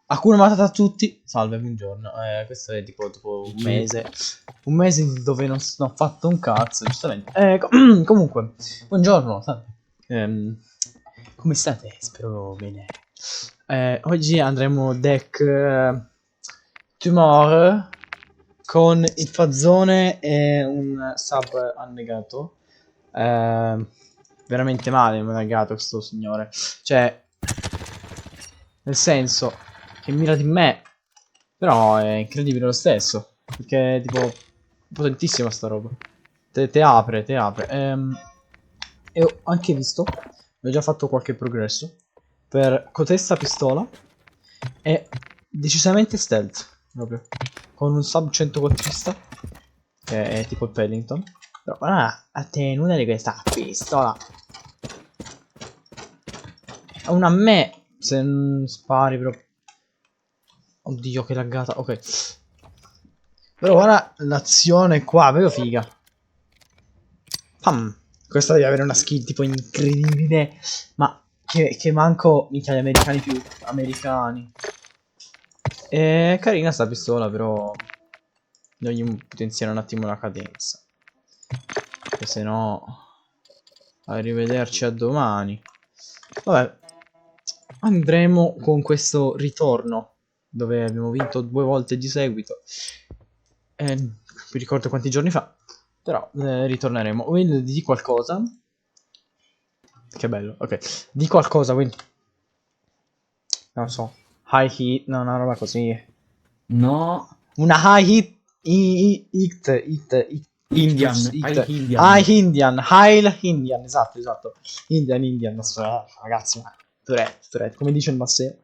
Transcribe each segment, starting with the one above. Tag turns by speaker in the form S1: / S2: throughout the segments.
S1: Hakuna Matata a tutti. Salve, buongiorno. Questo è tipo un mese. Un mese dove non ho fatto un cazzo, giustamente. Comunque, buongiorno. Salve. Come state? Spero bene. Oggi andremo deck Tumor con il Fazzone e un sub annegato. Veramente male annegato questo signore. Cioè, nel senso che mira di me, però è incredibile lo stesso, perché è tipo potentissima sta roba. Te apre, te apre. E ho anche visto, ho già fatto qualche progresso per cotesta pistola. È decisamente stealth proprio, con un sub 104ista che è tipo il Pellington. Però a te nulla di questa pistola. Una a me se spari però. Oddio che laggata. Ok. Però ora l'azione qua, vedo figa. Pam. Questa deve avere una skill tipo incredibile. Ma che manco minchia gli americani più americani. È carina sta pistola, però devo potenziare un attimo la cadenza. Che se no arrivederci a domani. Vabbè. Andremo con questo ritorno dove abbiamo vinto 2 volte di seguito. Non vi ricordo quanti giorni fa. Però ritorneremo. Will, di qualcosa. Che bello, ok. Di qualcosa, Will. Non so. High hit, no, una roba così.
S2: No.
S1: Una high hit.
S2: Indian.
S1: High Indian. High Indian. Esatto. Indian. Ragazzi, Tourette. Come dice il Masseo.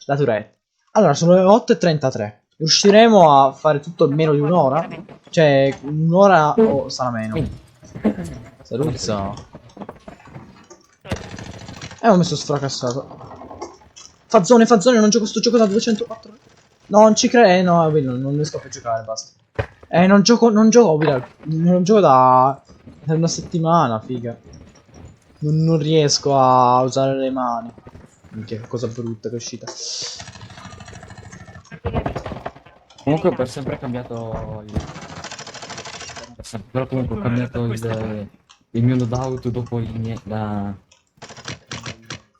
S1: La Tourette. Allora, sono le 8:33. Riusciremo a fare tutto in meno di un'ora? Cioè, un'ora o sarà meno? Saluzza. Ho messo sfracassato. Fazzone, non gioco sto gioco da 204. No, non ci credo. No, non riesco più a giocare, basta. Non gioco da una settimana, figa. Non riesco a usare le mani. Che cosa brutta che è uscita.
S2: Comunque per sempre cambiato però comunque ho cambiato il mio loadout dopo da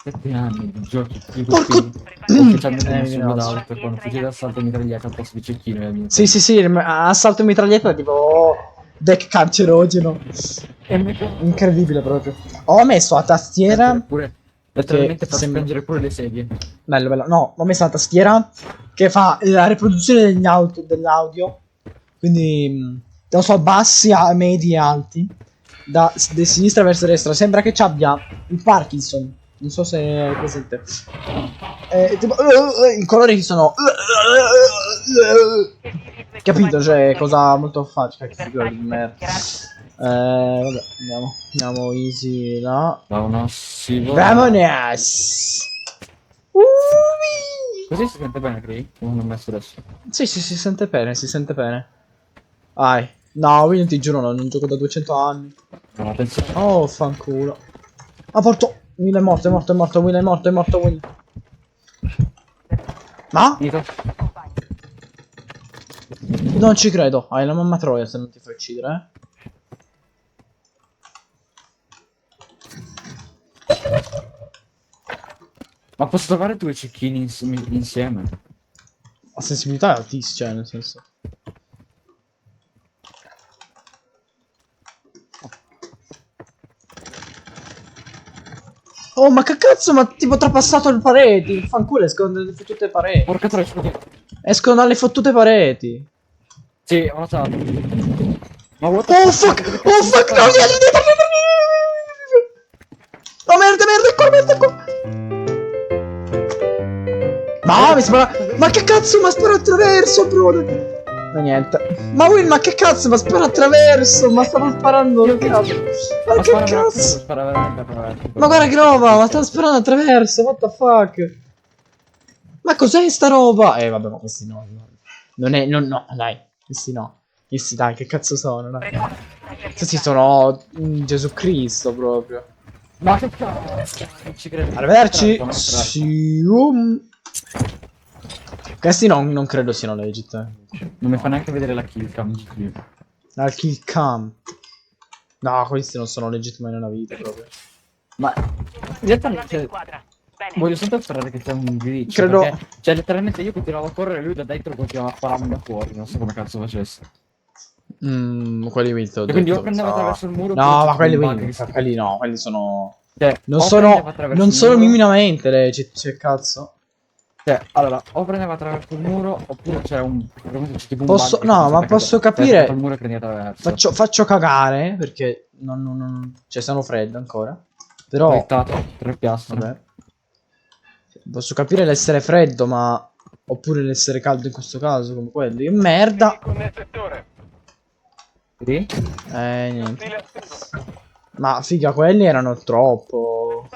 S2: 7 anni di giochi.
S1: Porco.
S2: Ufficialmente messo il loadout con fucile d'assalto e mitraglietta al posto di cecchino.
S1: Sì, assalto e mitraglietta tipo deck cancerogeno. Incredibile proprio. Ho messo la tastiera
S2: pure letteralmente fa spengere pure le sedie.
S1: Bello. No, ho messo la tastiera che fa la riproduzione dell'audio. Quindi non so, bassi, medi e alti. Da sinistra verso destra. Sembra che ci abbia il Parkinson. Non so se è presente. Tipo, i colori che sono. Capito? Cioè, cosa molto facile. Che figura di merda. Vabbè, andiamo easy là. Vamonos!
S2: Così si sente bene, Cray? Non ho messo adesso.
S1: Sì, si sente bene. Vai. No, io ti giuro, non gioco da 200 anni.
S2: No, attenzione.
S1: Oh, fanculo. Ah, porto. Will è morto, Will è morto, Will. Ma?
S2: Finito.
S1: Non ci credo. Hai la mamma troia se non ti fai uccidere,
S2: Ma posso trovare 2 cecchini insieme?
S1: La sensibilità è altissima, cioè, nel senso. Oh, ma che cazzo, ma tipo trapassato le pareti. Fanculo, escono dalle fottute pareti.
S2: Porca troia,
S1: Escono dalle fottute pareti.
S2: Sì, ho notato. Ma what
S1: Oh fuck, no, vieni dietro. Oh merda, è qua. Ma mi spara. Ma che cazzo, ma spara attraverso, bro. Ma niente. Ma Will, ma che cazzo, ma spara attraverso. Ma stava sparando. Ma che cazzo. Ma guarda che roba, ma stava sparando attraverso. What the fuck. Ma cos'è sta roba? Vabbè, ma questi no. No, dai. Questi no. Questi dai, che cazzo sono, dai. Questi sono Gesù Cristo proprio.
S2: Ma che cazzo? Non ci credo.
S1: Arrivederci. Questi non credo siano legit.
S2: Non mi fa neanche vedere la kill cam GG.
S1: La kill cam. No, questi non sono legit mai nella vita proprio.
S2: Ma in realtà cioè, voglio sempre sperare che c'è un glitch.
S1: Credo-
S2: Perché, cioè letteralmente io continuavo a correre e lui da dentro continuava a spararmi da fuori. Non so come cazzo facesse.
S1: Quelli Will te l'ho
S2: E quindi
S1: detto,
S2: o prendeva
S1: so.
S2: attraverso il muro.
S1: No, ma quelli
S2: quelli
S1: Will, quelli no, quelli sono...
S2: Cioè,
S1: Non
S2: o
S1: sono,
S2: prendeva attraverso
S1: non
S2: il
S1: sono
S2: muro,
S1: minimamente legit, cioè cazzo.
S2: Cioè, allora, o prendeva attraverso il muro, oppure c'era un. C'è tipo un
S1: Posso,
S2: bug che
S1: no,
S2: si
S1: ma
S2: attacca-
S1: posso
S2: si attacca
S1: capire.
S2: al muro e prendi attraverso.
S1: Faccio cagare perché cioè sono freddo ancora. Però
S2: Splittato, 3 piastre.
S1: vabbè. Posso capire l'essere freddo, ma oppure l'essere caldo in questo caso, come quelli. Che merda.
S2: Sì?
S1: Niente. Ma figa, quelli erano troppo.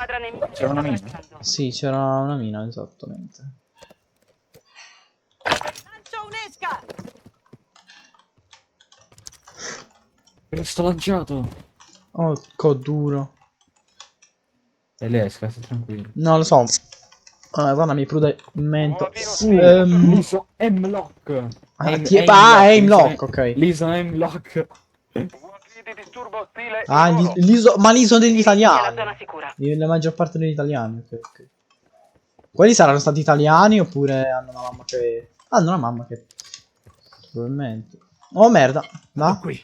S2: C'era una mina.
S1: Sì, c'era una mina, esattamente.
S2: Sto lanciato.
S1: Oh, duro.
S2: E lei esca, stai tranquillo.
S1: No, lo so. Madonna, mi prude il mento.
S2: Liso M-Lock.
S1: Aim lock, ok.
S2: Liso M-Lock.
S1: Ah, ma l'iso degli italiani.
S3: Zona sicura.
S1: La maggior parte degli italiani, ok, ok. Quelli saranno stati italiani oppure hanno una mamma che... Hanno una mamma che... Probabilmente. Oh merda. No?
S4: Qui.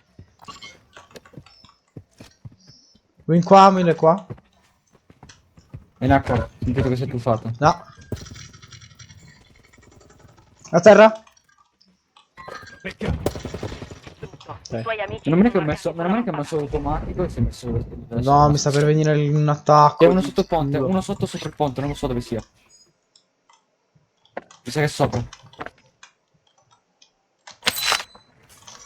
S1: Vieni qua, vieni qua.
S2: In acqua, sentito che sei tuffato.
S1: No. A terra.
S3: I tuoi amici
S2: Non è che ho
S3: sono
S2: messo, non è che ho messo automatico e si è messo...
S1: No, mi sta per venire un attacco.
S2: C'è uno sotto il ponte, uno sotto sopra il ponte, non lo so dove sia. Mi sa che è sopra.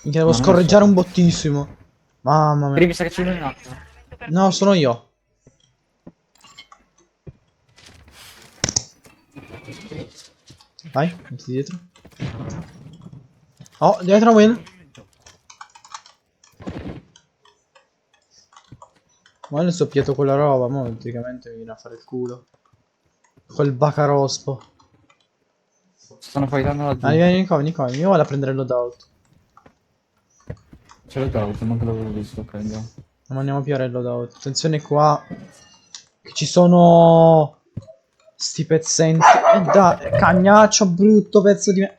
S1: Mi devo
S2: No, non
S1: scorreggiare
S2: so.
S1: un bottissimo. Mamma
S2: Quindi
S1: mia.
S2: mi sa che c'è uno in acqua.
S1: No, sono io. Vai, metti dietro. Oh, dietro Will. Ma nel soppiato quella roba, mo praticamente mi viene a fare il culo. Quel bacarospo.
S2: Stanno fightando laggiù.
S1: Vieni qua, io vado a prendere il loadout.
S2: C'è l'auto, manco l'avevo visto, ok, andiamo.
S1: Non andiamo a piare il loadout. Attenzione qua. Che ci sono... Sti pezzenti. Dai, cagnaccio brutto pezzo di me.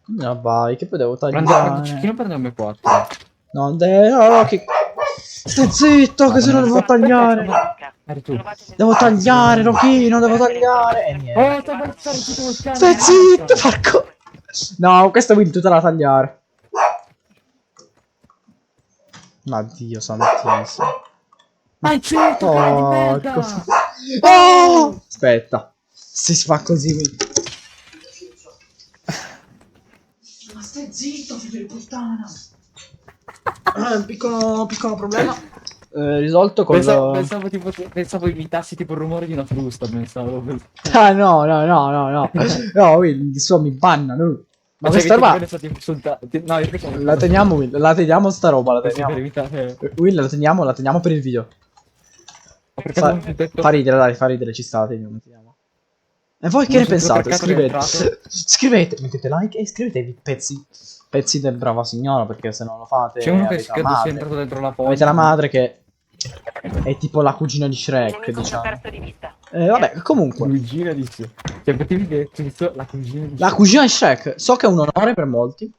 S1: No, vai, che poi devo
S2: Chi
S1: tagliare.
S2: non prende un M4?
S1: No, no, che... Stai zitto, che se no devo tagliare.
S2: Eri tu.
S1: Devo tagliare, Rochino, devo tagliare. E niente.
S2: Oh, ti ho ammazzato tutto il cane.
S1: Stai zitto, porco. No, questa Will tutta da tagliare. Ma Dio santissimo.
S2: Ma è zitto, cane di merda!
S1: Oh! Aspetta. Si fa così, Will. Ma stai zitto, figlio di puttana. Un piccolo problema. Risolto con
S2: Pensavo imitassi tipo il rumore di una frusta, pensavo.
S1: Ah no. No, Will, insomma mi banna, no. Ma questa roba
S2: No, io pensavo...
S1: la teniamo, Will, la teniamo sta roba, la
S2: Penso per
S1: teniamo.
S2: imitare...
S1: Will, la teniamo per il video.
S2: Perché non ti ho detto...
S1: Fa ridere, dai, fa ridere, ci sta, teniamo. E voi che
S2: Non
S1: ne
S2: so
S1: pensate?
S2: perché sono
S1: Scrivete.
S2: entrato.
S1: Scrivete, mettete like e iscrivetevi, pezzi del brava signora, perché se non lo fate
S2: C'è uno che
S1: avete la
S2: credo sia
S1: madre.
S2: entrato dentro la porta.
S1: Avete la madre che è tipo la cugina di
S3: Il
S1: Shrek,
S3: nemico si è
S1: diciamo.
S3: perso di vista.
S1: Vabbè, comunque.
S2: Cugina dice. Cioè, potevi dire la cugina di
S1: La cugina di Shrek, so che è un onore per molti,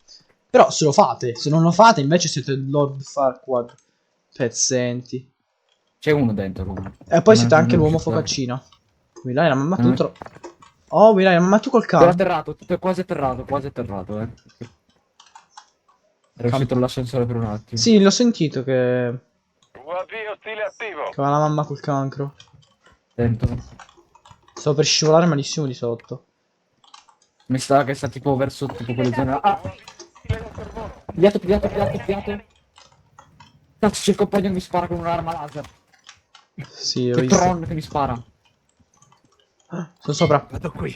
S1: però se lo fate, se non lo fate invece siete Lord Farquaad, pezzenti.
S2: C'è uno dentro comunque.
S1: E poi siete
S2: Non-
S1: anche
S2: non
S1: l'uomo
S2: ci sta.
S1: focaccino. Wilai, la mamma
S2: Non-
S1: tutto. Oh, Wilai, ma tu col
S2: Però
S1: cane.
S2: atterrato, tutto è quasi atterrato, Era uscito l'ascensore per un attimo.
S1: Sì, l'ho sentito che
S4: UAV ostile attivo.
S1: va la mamma col cancro.
S2: Dentro.
S1: Stavo per scivolare malissimo di sotto.
S2: Mi sa che sta tipo verso tipo quelle zone. Ah! Pigliato. Cazzo, c'è il compagno che mi spara con un'arma laser.
S1: Sì, ho
S2: C'è
S1: visto.
S2: Tron che mi spara.
S1: Sono sopra.
S4: Vado qui.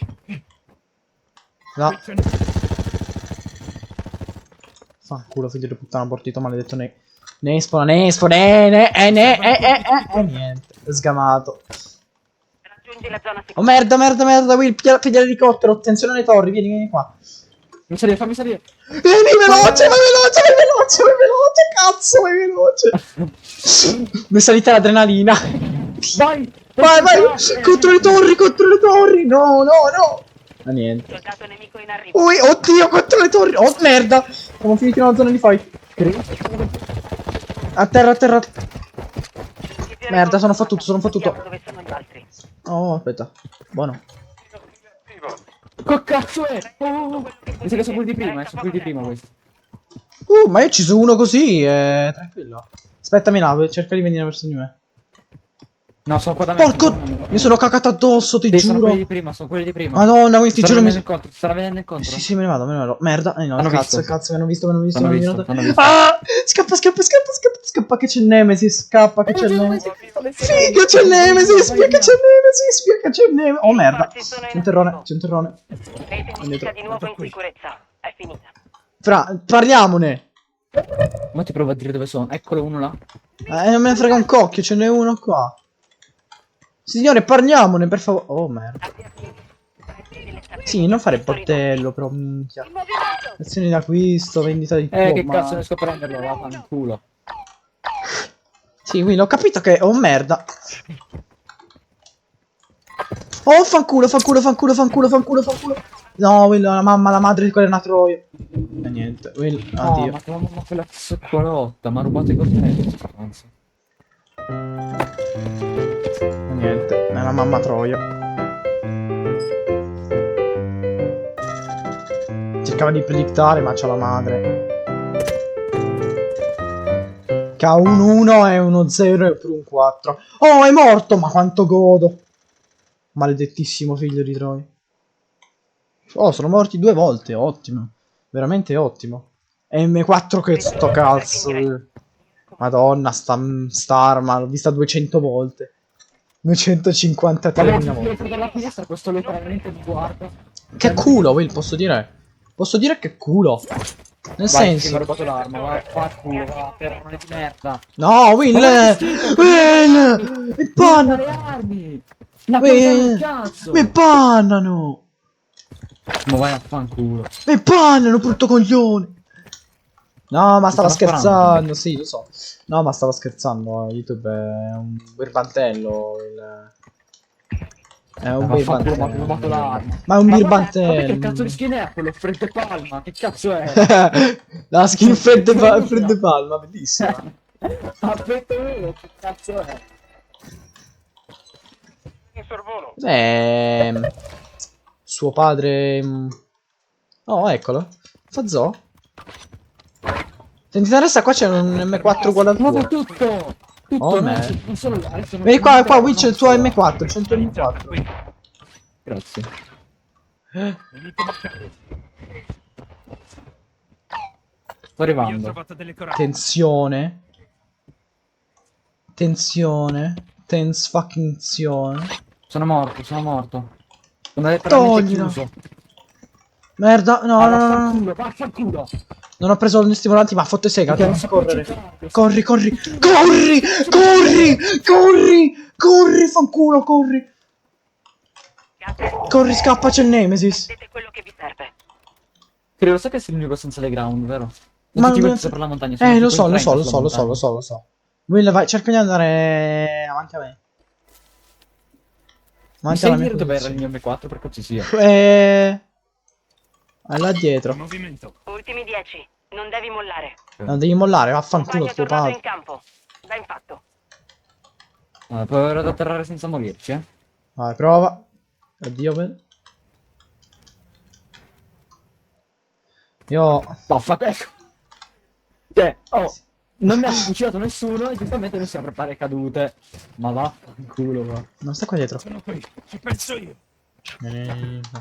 S1: No. Fanculo, figlio di puttana, portito maledetto Nespo, niente. Sgamato.
S3: Raggiungi la zona
S1: Oh
S3: sicura.
S1: merda, merda, merda, Will, piglia l'elicottero, attenzione alle torri, vieni qua.
S2: Fammi salire, fammi salire.
S1: Vieni veloce, vai veloce, vai veloce, vai veloce, cazzo, vai veloce. Mi è salita l'adrenalina.
S2: Vai!
S1: Vai, vai, contro le torri, no, no, no. Ma niente.
S3: Soldato nemico in arrivo.
S1: Ui, oddio, contro le torri, oh merda. Siamo finiti in una zona di fight. A terra, a terra. Merda, sono fottuto, sono fottuto.
S3: Dove sono gli altri?
S1: Oh, aspetta, buono.
S4: Attivo.
S2: Che cazzo è? Mi sa che sono quelli di prima, sono quelli di prima questi.
S1: Ma io ci sono uno così, tranquillo. Aspettami là, cerca di venire verso di me.
S2: No, sono qua da me.
S1: Porco, mi sono cagato addosso, ti
S2: Sì, sono
S1: giuro.
S2: quelli di prima, sono quelli di prima.
S1: Madonna, questi
S2: Stanno
S1: giuro mi...
S2: venendo incontro, stanno venendo incontro.
S1: Sì, sì, me ne vado, me ne vado. Merda, no,
S2: Hanno
S1: cazzo,
S2: visto.
S1: cazzo, mi hanno visto, mi hanno visto,
S2: Hanno
S1: mi
S2: visto,
S1: hanno
S2: hanno visto.
S1: Ah! Scappa, scappa, scappa, scappa, scappa, che c'è il Nemesis, scappa, che c'è il Nemesis. Figa, c'è il Nemesis, via che c'è il Nemesis, via che c'è il Nemesis. Oh merda, c'è un terrone, c'è un terrone.
S3: Rete nemica di nuovo in sicurezza. È finita.
S1: Fra, parliamone.
S2: Ma ti provo a dire dove sono. Eccolo uno là.
S1: Non me ne frega un cocchio, ce n'è uno qua. Signore, parliamone, per favore. Oh merda. Sì, non fare il portello, però minchia. Azioni d'acquisto, vendita di tuo,
S2: Che
S1: ma...
S2: cazzo ne sto prendendo? Va, fanno culo.
S1: Sì, quindi ho capito che... Oh merda. Oh, fanculo, fanculo, fanculo, fanculo, fanculo, fanculo. No, Will, la mamma, la madre di quella è una troia. E niente, Will,
S2: No,
S1: addio.
S2: ma che mamma quella zoccolotta, mi ha rubato i coltelli. Anzi.
S1: E niente, è la mamma troia. Cercava di predictare, ma c'ha la madre. Che ha un 1 e uno 0 e pure un 4. Oh, è morto, ma quanto godo. Maledettissimo figlio di Troia. Oh, sono morti 2 volte, ottimo. Veramente ottimo. M4 che sto cazzo. Madonna, sta arma, l'ho vista 200 volte. 253
S2: Allora,
S1: volte.
S2: dalla finestra questo letteralmente mi guarda.
S1: Che culo, Will, posso dire? Posso dire che culo. Nel
S2: Vai, sì, mi ha
S1: senso...
S2: rubato l'arma, va, fa culo, va, perone di merda.
S1: No, Will!
S2: Ma che schifo,
S1: Will! Mi
S2: le
S1: pannano!
S2: armi! La
S1: Will!
S2: cazzo!
S1: Mi pannano!
S2: Ma vai a fanculo.
S1: Mi pannano, brutto coglione! No, ma stava
S2: stava
S1: scherzando,
S2: sparando.
S1: sì, lo so. No, ma stava scherzando, YouTube è un birbantello. È un
S2: Ma vaffanculo, mi ha rubato
S1: birbantello.
S2: l'arma.
S1: Ma è un
S2: Ma che
S1: birbantello.
S2: cazzo di skin è quello? Fredde Palma, che cazzo è?
S1: La skin Fredde Palma, bellissima.
S2: Aspetta, che cazzo è?
S4: In sorvolo.
S1: Suo padre... Oh, eccolo. Fa zoo. Senti, adesso qua c'è un M4 uguale al
S2: Ma
S1: tuo.
S2: fa tutto! Tutto,
S1: Oh,
S2: no,
S1: man.
S2: non solo adesso non
S1: Vieni qua, qua,
S2: non
S1: qui c'è il tuo
S2: solo.
S1: M4, c'è il tuo M4.
S2: Grazie. Sto arrivando.
S1: Tensione. Tensione. Tense fucking zione.
S2: Sono morto, sono morto. Sono letteralmente
S1: Toglilo.
S2: chiuso.
S1: Merda, no, no, no, no.
S2: Vaffanculo, vaffanculo.
S1: Non ho preso gli stimolanti, ma fotte sega,
S2: Perché
S1: non
S2: non
S1: si
S2: si può
S1: correre.
S2: giocare.
S1: Corri, corri, corri, corri, corri, corri, fanculo, corri. Corri, scappa, c'è il Nemesis.
S3: Vedete quello che vi serve.
S2: Credo, sai che sei l'unico senza le ground, vero?
S1: Ma
S2: Tutti
S1: non-
S2: quelli sopra la montagna. sono
S1: Lo
S2: tipo
S1: so,
S2: in
S1: lo so,
S2: 30
S1: lo
S2: sulla
S1: so, lo so,
S2: montagna.
S1: lo so, lo so. Will, vai, cerca di andare avanti a me.
S2: Mi
S1: Avanti
S2: sai
S1: alla mia
S2: dire dove era il
S1: posizione.
S2: mio M4 perché ci sia?
S1: È là dietro.
S3: Ultimi 10. Non devi mollare.
S1: Non devi mollare, vaffanculo
S3: Compagno è
S1: tuo
S3: tornato
S1: padre.
S3: in campo. Ben fatto.
S2: Puoi aver ad atterrare senza morirci, eh?
S1: Vai, prova. Addio, Will. Io...
S2: Vaffanculo, ecco. Cioè, oh, non mi ha fucilato nessuno e giustamente noi siamo per fare cadute. Ma vaffanculo, va.
S1: Non sta qua dietro.
S2: Ma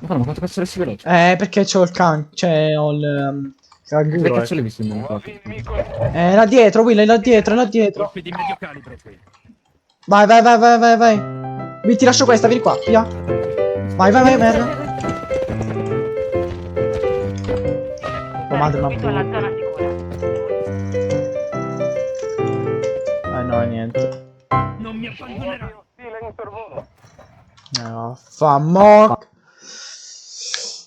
S2: quanto cazzo resti veloce?
S1: Perché c'ho il ho il canguro.
S2: Perché cazzo l'hai visto il
S4: Nuovi
S2: M4?
S4: nemico.
S1: È là dietro, Will, è là dietro, è là dietro. Vai, vai, vai, vai, vai, vai. Vi ti lascio questa, vieni qua, via. Vai, vai, vai, merda. Tua madre è una
S3: Subito alla
S1: puttana.
S3: zona sicura.
S1: No, niente.
S4: Nuovi ostile in sorvolo.
S1: No, Vaffanmoc.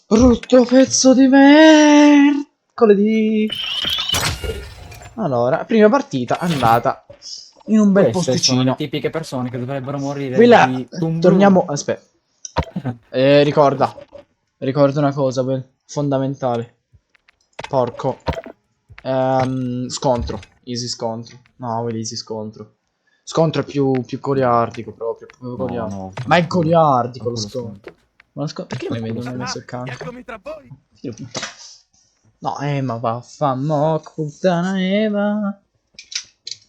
S1: Brutto pezzo di mercoledì. Allora, prima partita andata in un bel
S2: Queste sono le
S1: posticino.
S2: tipiche persone che dovrebbero morire
S1: Qui là,
S2: di Tum
S1: torniamo. Aspetta. Ricorda una cosa, fondamentale. Porco. Scontro. Easy scontro. No, quello easy scontro. Scontro è più goliardico proprio. Più goliardico.
S2: no.
S1: Ma è goliardico lo
S2: Quello
S1: scontro. Ma lo perché mi vedo non hai messo il canto?
S4: Eccomi tra voi.
S1: No, ma vaffanmoc, puttana Eva.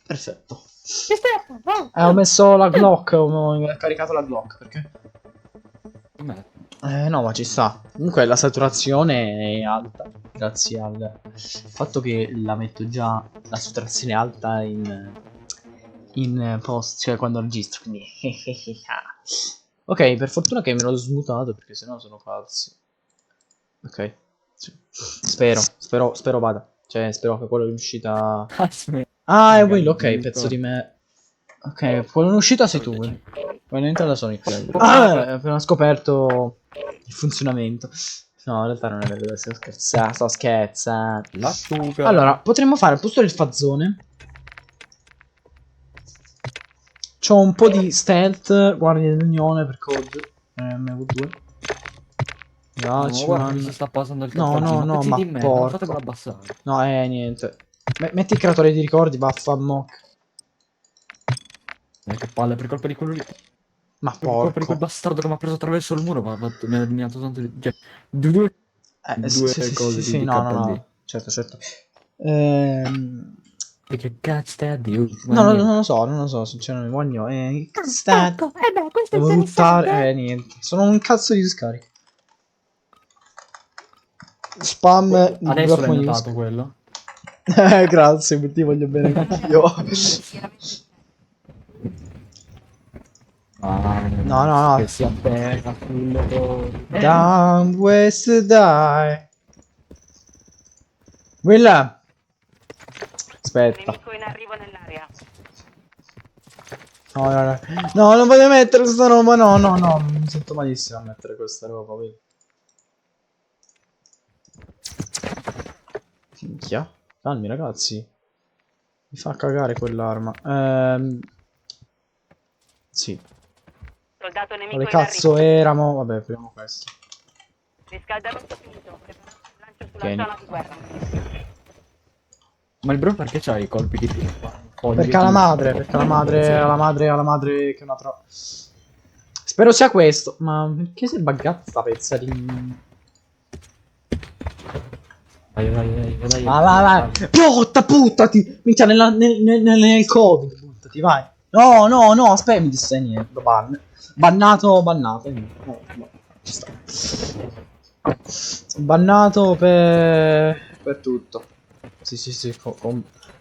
S1: Perfetto. Ho messo la Glock, ho caricato la Glock, perché? No, ma ci sta. Comunque la saturazione è alta, grazie al fatto che la metto già la saturazione alta in post, cioè quando registro, quindi ok, per fortuna che me l'ho smutato, perché sennò sono falso. Ok. Sì. Spero vada. Cioè, spero che quello in uscita. Ah, è Will, ok, pezzo di me. Ok, quello in uscita sei tu, Will. Quello in entrata sono io. Ah, ho appena scoperto il funzionamento. No, in realtà non è vero, sto scherzando.
S2: Lattuga.
S1: Allora, potremmo fare al posto del fazzone. C'ho un po' di stealth, guardie dell'Unione per COD. MV2.
S2: No, guarda che si sta passando il
S1: No,
S2: cartagino.
S1: no,
S2: Pezzi
S1: ma
S2: di merda, non
S1: porco.
S2: fatevelo abbassare.
S1: No, niente. Metti il creatore di ricordi, vaffanmoc.
S2: Che palle, per colpa di quello lì.
S1: Ma
S2: Per colpa di quel
S1: porco.
S2: bastardo che mi ha preso attraverso il muro, mi ha eliminato tanto di. Cioè, due cose
S1: Sì,
S2: di
S1: no,
S2: KD.
S1: certo.
S2: E che cazzo stai a dire?
S1: No, non lo so, sinceramente, guagno. Che cazzo stai?
S5: Ecco, beh, questo è
S1: Devo
S5: interessante.
S1: ruttare, niente. Sono un cazzo di scarico. Spam.
S2: Adesso l'hai
S1: blocco
S2: notato quello?
S1: Grazie, ti voglio bene anch'io. No.
S2: Che si appena sulle cose.
S1: Down west die. Quella. Aspetta.
S3: Nemico in arrivo nell'area.
S1: No, non voglio mettere questa roba. No. Mi sento malissimo a mettere questa roba. Vedi. Minchia. Calmi, ragazzi. Mi fa cagare quell'arma. Sì.
S3: Soldato nemico
S1: Dove
S3: in
S1: cazzo
S3: arrivo.
S1: eramo? Vabbè, proviamo questo.
S3: Riscaldamento finito. Preparate il lancio sulla
S1: Tieni.
S3: zona di guerra.
S2: Ma il bro perché c'ha i colpi di pipa?
S1: Perché alla madre che è una tro... Spero sia questo. Ma perché si è buggata sta pezza di...
S2: Vai.
S1: Vai. Buttati! Minchia, nel covid, buttati, vai. No, aspetta, mi dissai niente. Bannato. No, ci sta. Bannato per tutto. Sì,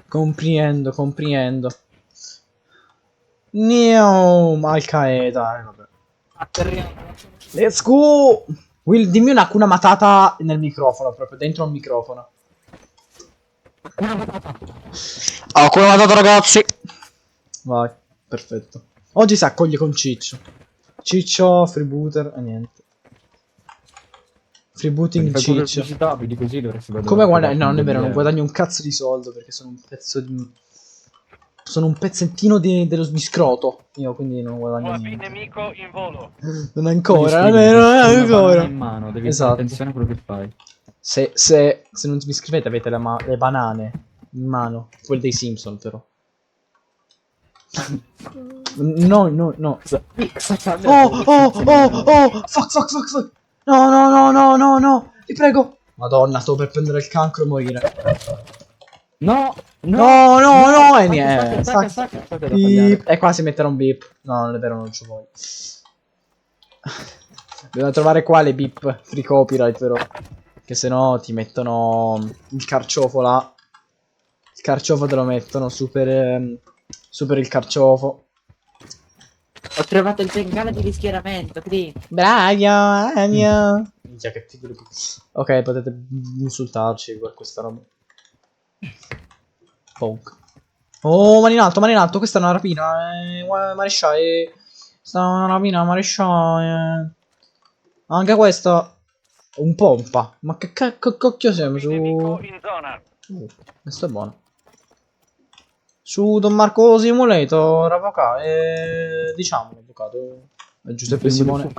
S1: compriendo. Al Qaeda, vabbè. Let's go! Will, dimmi una Hakuna Matata nel microfono, proprio dentro il microfono. Hakuna Matata, ragazzi! Vai, perfetto. Oggi si accoglie con Ciccio. Ciccio, freebooter, e niente. Freebooting Ciccio.
S2: Così dovresti
S1: Come guadagni? No, non è vero, non guadagno un cazzo di soldo perché sono un pezzo di... Sono un pezzettino dello biscroto. Io quindi non guadagno
S4: UAV
S1: niente.
S4: nemico in volo.
S1: Non ancora, non è ancora.
S2: in mano, devi
S1: Esatto.
S2: fare attenzione a quello che fai.
S1: Se non vi iscrivete avete le banane in mano. Quelle dei Simpson però. No. Oh, fuck. No. Vi prego. Madonna, sto per prendere il cancro e morire.
S2: No,
S1: e niente.
S2: Stacca.
S1: Beep. E qua si metterà un beep. No, non è vero, non ci voglio. Devo trovare qua le beep free copyright però. Che se no ti mettono il carciofo là. Il carciofo te lo mettono super il carciofo.
S5: Ho trovato il bengala di rischieramento, quindi...
S1: Minchia che figure. Ok, potete insultarci per questa roba. Ponk. Oh, mani in alto, questa è una rapina. Maresciallo. Sta una rapina maresciallo. Anche questo un pompa. Ma che cacchio siamo su?
S4: Nemico in zona.
S1: Questo è buono. Su Don Marco Simulator, avvocato. Diciamo avvocato. Giuseppe Simone.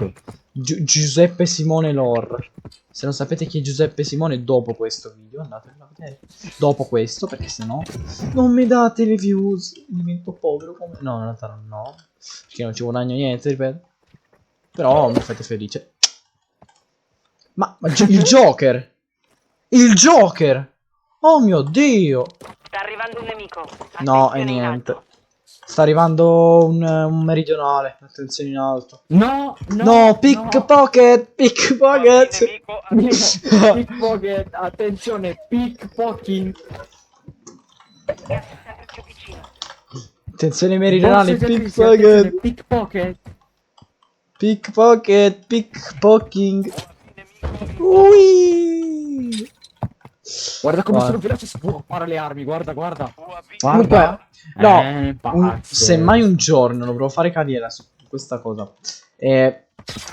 S1: Giuseppe Simone Lore. Se non sapete chi è Giuseppe Simone, dopo questo video andatelo a vedere. Dopo questo, perché sennò non mi date le views. Divento povero come. No, in realtà no. Perché non ci guadagno niente, ripeto. Però mi fate felice. Ma il Joker! Il Joker! Oh mio Dio!
S3: Sta arrivando un nemico.
S1: No,
S3: Attenzione
S1: e
S3: in
S1: niente.
S3: alto.
S1: Sta arrivando un meridionale. Attenzione in alto.
S2: No,
S1: No, pickpocket! Pickpocket!
S4: Nemico
S2: Pickpocket, attenzione, pickpocking.
S3: Gas sempre più vicino.
S1: Attenzione meridionale,
S2: Attenzione,
S1: pickpocket!
S2: pickpocket.
S1: Pickpocket, pickpocking. Ui!
S2: Guarda come
S1: Guarda.
S2: sono veloce, si può fare le armi, guarda, guarda.
S1: Comunque, no,
S2: pazzo.
S1: semmai un giorno dovrò fare carriera su questa cosa. E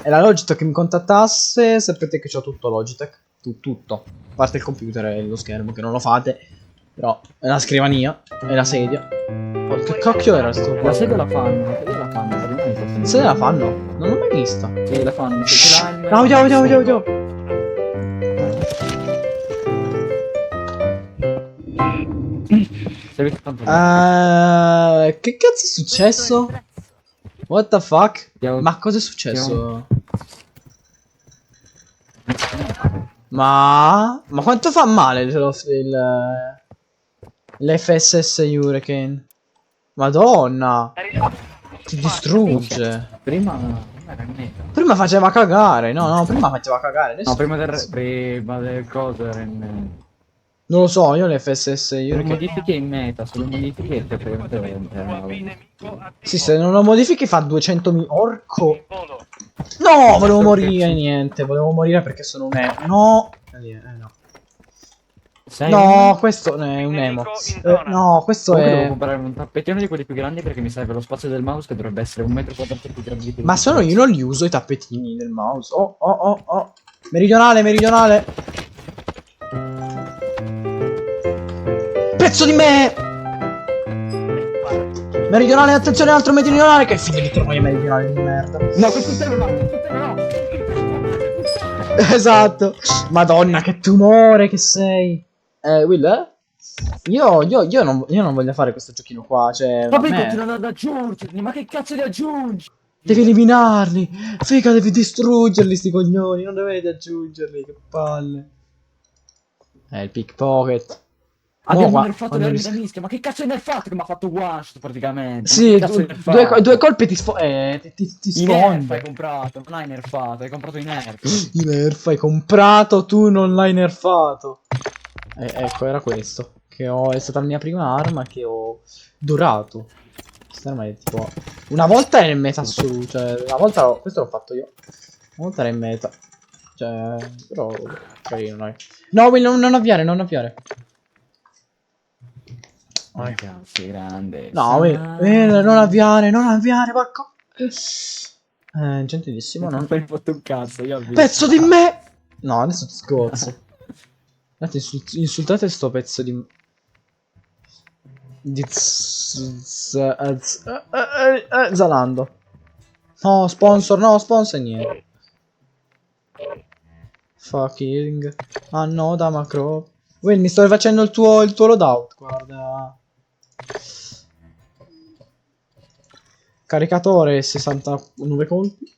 S1: la Logitech che mi contattasse, sapete che c'ho tutto Logitech. Tutto. A parte il computer e lo schermo, che non lo fate. Però è la scrivania, è la sedia. Oh, che cacchio era sto
S2: La sedia la fanno, la sedia la fanno, per me è importante.
S1: Se la fanno? Non l'ho mai vista.
S2: Sì, la fanno, se ce l'hai.
S1: No, vediamo.
S2: Se avete tanto
S1: Che cazzo è successo? What the fuck?
S2: Andiamo-
S1: Ma cosa è successo? Ma quanto fa male l'FSS Hurricane? Madonna, ti distrugge.
S2: Prima era in meta.
S1: Prima faceva cagare, no, prima faceva cagare. Adesso
S2: No, prima del coso era in meta.
S1: non lo so, io l'FSS
S2: Le
S1: Hurricane.
S2: modifiche in meta, sulle modifiche che
S1: Sì, se non lo modifichi fa 200.000. Orco.
S4: in volo.
S1: No, volevo morire, niente. Volevo morire perché sono un emo. No. No. No, questo è un emo. No, questo
S2: Devo
S1: è.
S2: comprare un tappettino di quelli più grandi perché mi serve lo spazio del mouse che dovrebbe essere 1,4 m più grande di quello.
S1: Ma sono io non li uso i tappetini del mouse. Oh. Meridionale. Pezzo di me! Meridionale, attenzione, altro meridionale. Che figlio di troia meridionale di merda.
S2: No, questo è no.
S1: Esatto. Madonna, che tumore che sei. Will? Io non voglio fare questo giochino qua. Cioè,
S2: Vabbè,
S1: a me-
S2: continuano ad aggiungerli, ma che cazzo li aggiungi?
S1: devi eliminarli. Figa, devi distruggerli, sti coglioni. Non dovete aggiungerli. Che palle. Il pickpocket.
S2: Abbiamo
S1: qua,
S2: nerfato
S1: quando
S2: le armi
S1: ris-
S2: da mischia, ma che cazzo hai nerfato che mi ha fatto one shot praticamente?
S1: Sì,
S2: Ma che cazzo hai nerfato?
S1: due colpi ti
S2: I nerf
S1: sfonda.
S2: hai comprato, non hai nerfato, hai comprato i nerf.
S1: I nerf hai comprato, tu non l'hai nerfato. Ecco, era questo. È stata la mia prima arma che ho dorato. Questa arma è tipo. Una volta era in meta assoluto. Cioè, una volta questo l'ho fatto io. Una volta era in meta. Cioè. Però. Carino, dai. No, Will, non avviare. Vai.
S2: Cazzo, grande.
S1: No, Will, non avviare, porco. Gentilissimo,
S2: Non
S1: non.
S2: hai fatto un cazzo, io ho visto.
S1: Pezzo di me! No, adesso ti scozzo. Guardate, insultate sto pezzo di. Zalando. No, sponsor niente. Fucking. Ah no, da macro. Will, mi sto facendo il tuo loadout. Guarda. Caricatore 69 colpi.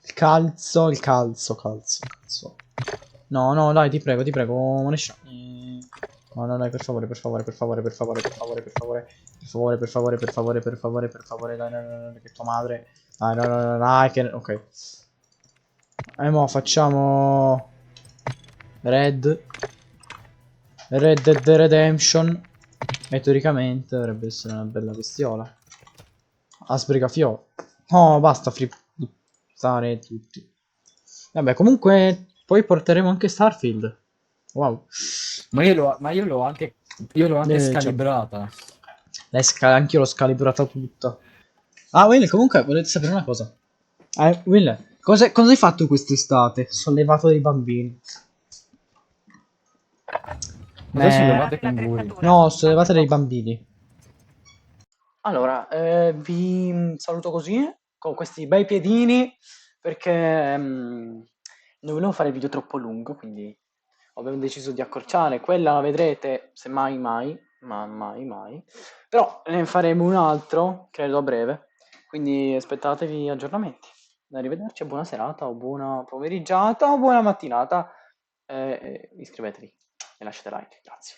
S1: Il calzo. No, dai, ti prego, Manescia. No, dai, per favore, dai, che tua madre. Dai, che. Ok. Mo facciamo. Red Dead Redemption. E teoricamente dovrebbe essere una bella bestiola. Sbrigafiò. Oh, basta frizzare tutti. Vabbè, comunque poi porteremo anche Starfield. Wow.
S2: Ma io l'ho anche
S1: cioè,
S2: scalibrata.
S1: Anch'io l'ho scalibrata tutta. Ah, Will, comunque, volete sapere una cosa? Will, cosa hai fatto quest'estate? Sollevato dei bambini.
S2: Cosa
S1: Beh,
S2: sollevate canguri?
S1: no, sollevate dei bambini.
S6: Allora, vi saluto così, con questi bei piedini, perché non volevo fare il video troppo lungo, quindi abbiamo deciso di accorciare. Quella la vedrete, se mai mai, ma mai mai. Però ne faremo un altro, credo a breve, quindi aspettatevi aggiornamenti. Arrivederci, buona serata, o buona pomeriggiata, o buona mattinata. Iscrivetevi e lasciate like, grazie.